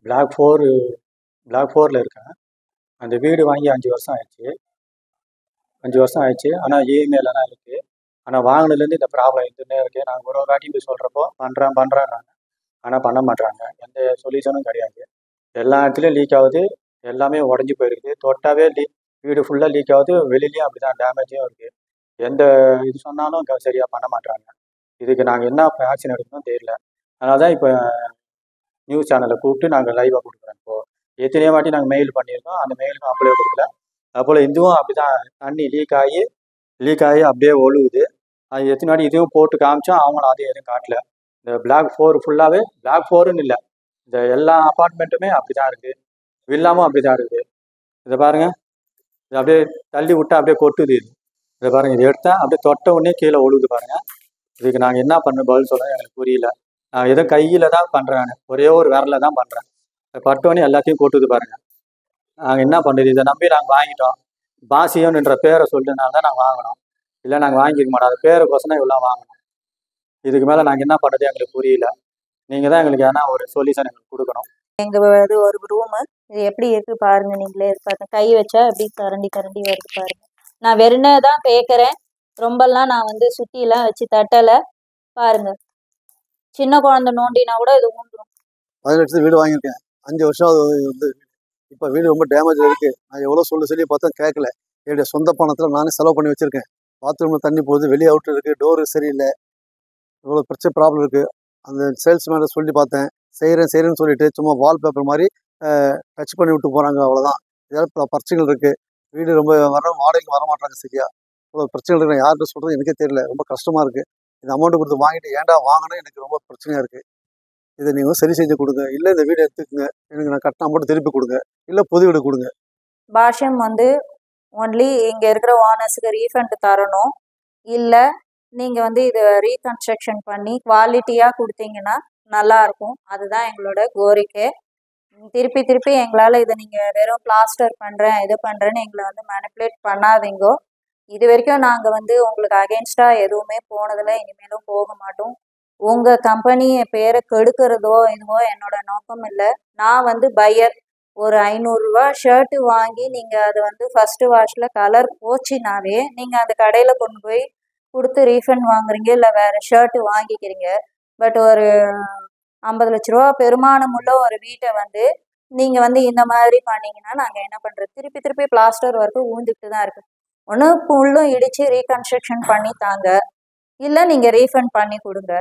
Black 4 black 4ல் இருக்கேன். அந்த வீடு வாங்கி 5 வருஷம் ஆயிடுச்சு. 5 வருஷம் ஆயிடுச்சு. ஆனால் இஎம்ஐல தான் இருக்குது. ஆனால் வாங்கினதுலேருந்து இந்த ப்ராப்ளம் இருந்துகிட்டே இருக்குது. நாங்கள் ஒரு வாட்டி போய் சொல்கிறப்போ பண்ணுறேன்றாங்க. ஆனால் பண்ண மாட்றாங்க. எந்த சொல்யூஷனும் கிடையாது. எல்லா இடத்துலையும் லீக் ஆகுது. எல்லாமே உடஞ்சி போயிருக்குது. தொட்டாவே வீடு ஃபுல்லாக லீக் ஆகுது. வெளியிலையும் அப்படி தான் டேமேஜும் இருக்குது. எந்த இது சொன்னாலும் சரியாக பண்ண மாட்றாங்க. இதுக்கு நாங்கள் என்ன ஆக்ஷன் எடுக்கணும்னு தெரியல. அதனால தான் இப்போ நியூஸ் சேனலை கூப்பிட்டு நாங்கள் லைவாக கொடுக்குறோம். இப்போது எத்தனையோ வாட்டி நாங்கள் மெயில் பண்ணியிருக்கோம். அந்த மெயிலுக்கும் அப்ளை கொடுக்கல. அதுபோல் இதுவும் அப்படி தான் தண்ணி லீக் ஆகி அப்படியே ஒழுகுது. அது எத்தனை வாட்டி இதுவும் போட்டு காமிச்சோம். அவங்களும் அதையும் எதுவும் காட்டல. இந்த பிளாக் 4 ஃபுல்லாகவே பிளாக் 4ன்னு இல்லை, இந்த எல்லா அப்பார்ட்மெண்ட்டுமே அப்படி தான் இருக்குது. வில்லாமும் அப்படி தான் இருக்குது. இதை பாருங்கள், இது அப்படியே தள்ளி விட்டா அப்படியே கொட்டுது. இதை பாருங்கள், இது எடுத்தால் அப்படியே தொட்ட உடனே கீழே ஒழுகுது பாருங்கள். இதுக்கு நாங்கள் என்ன பண்ண பதில் சொல்ல எனக்கு புரியல. நான் எதுவும் கையில் தான் பண்ணுறேன். ஒரே ஒரு விரல தான் பண்ணுறேன். பட்டோன்னே எல்லாத்தையும் கொட்டுது பாருங்கள். நாங்கள் என்ன பண்ணுறது? இதை நம்பி நாங்கள் வாங்கிட்டோம். பாசியோன்ற பேரை சொல்லினால தான் நாங்கள் வாங்கினோம். இல்லை நாங்கள் வாங்கிக்க மாட்டோம். அது பேருக்கோசம் இவ்வளோ வாங்கணும். இதுக்கு மேலே நாங்கள் என்ன பண்ணுறது எங்களுக்கு புரியல. நீங்கள் தான் எங்களுக்கு எதனா ஒரு சொல்யூஷன் எங்களுக்கு கொடுக்கணும். இது ஒரு ரூமு. இது எப்படி இருக்கு பாருங்க, நீங்களே பாருங்க. கை வச்சா எப்படி கரண்டி வருது பாருங்க. நான் வெறுனே தான் பேக்கிறேன். ரொம்பலாம் நான் வந்து சுத்திலாம் வச்சு தட்டலை பாருங்க. சின்ன குழந்தை நோண்டினா கூட இது ஊந்துடும். 10 லட்சத்துக்கு வீடு வாங்கியிருக்கேன். 5 வருஷம் அது வந்து இப்போ வீடு ரொம்ப டேமேஜ் இருக்கு. நான் எவ்வளோ சொல்லி பார்த்தா கேட்கல. என்னுடைய சொந்த பணத்தில் நானே செலவு பண்ணி வச்சிருக்கேன். பாத்ரூமில் தண்ணி போகுது, வெளியே அவுட் இருக்கு, டோரு சரியில்லை, இவ்வளோ பிரச்சனை ப்ராப்ளம் இருக்கு. அந்த சேல்ஸ்மேனை சொல்லி பார்த்தேன். செய்கிறேன்னு சொல்லிட்டு சும்மா வால்பேப்பர் மாதிரி டச் பண்ணி விட்டு போகிறாங்க. அவ்வளோதான். ஏதாவது பிரச்சனைகள் இருக்கு. வீடு ரொம்ப வாடகைக்கு வர மாட்டாங்க சரியா. இவ்வளோ பிரச்சனைகள் இருக்கு. நான் யார்கிட்ட சொல்கிறது எனக்கே தெரியல. ரொம்ப கஷ்டமா இருக்கு. இந்த அமௌண்ட் கொடுத்து வாங்கிட்டு ஏன்டா வாங்கினேன் எனக்கு ரொம்ப பிரச்சனையா இருக்கு. இதை நீங்கள் சரி செஞ்சு கொடுங்க. இல்லை இந்த வீடு எடுத்துக்கங்க, எனக்கு நான் கட்டின அமௌண்ட் திருப்பி கொடுங்க, இல்லை புது வீடு கொடுங்க. பாஷ்யம் வந்து ஒன்லி இங்கே இருக்கிற ஓனர்ஸுக்கு ரீஃபண்ட் தரணும். இல்லை நீங்கள் வந்து இதை ரீகன்ஸ்ட்ரக்ஷன் பண்ணி குவாலிட்டியாக கொடுத்தீங்கன்னா நல்லாயிருக்கும். அதுதான் எங்களோட கோரிக்கை. திருப்பி எங்களால் இதை நீங்கள் வெறும் பிளாஸ்டர் பண்ணுறேன் இது பண்ணுறேன்னு எங்களை வந்து மேனிப்புலேட் பண்ணாதீங்கோ. இது வரைக்கும் நாங்கள் வந்து உங்களுக்கு அகெயின்ஸ்டாக எதுவுமே போனதில்லை, இனிமேலும் போக மாட்டோம். உங்கள் கம்பெனியை பேரை கெடுக்கிறதோ இதுவோ என்னோட நோக்கம் இல்லை. நான் வந்து பையர். ஒரு 500 ரூபா ஷர்ட்டு வாங்கி நீங்கள் அதை வந்து ஃபஸ்ட்டு வாஷில் கலர் போச்சுனாவே நீங்கள் அந்த கடையில் கொண்டு போய் கொடுத்து ரீஃபண்ட் வாங்குறீங்க, இல்லை வேறு ஷர்ட்டு வாங்கிக்கிறீங்க. பட் ஒரு 50 லட்ச ரூபா பெருமானம் உள்ள ஒரு வீட்டை வந்து நீங்கள் வந்து இந்த மாதிரி பண்ணிங்கன்னா நாங்கள் என்ன பண்ணுறது? திருப்பி பிளாஸ்டர் ஒர்க்கு ஊந்துக்கிட்டு தான் இருக்குது. ஒன்று ஃபுல்லும் இடித்து ரீகன்ஸ்ட்ரக்ஷன் பண்ணி தாங்க, இல்லை நீங்கள் ரீஃபண்ட் பண்ணி கொடுங்க.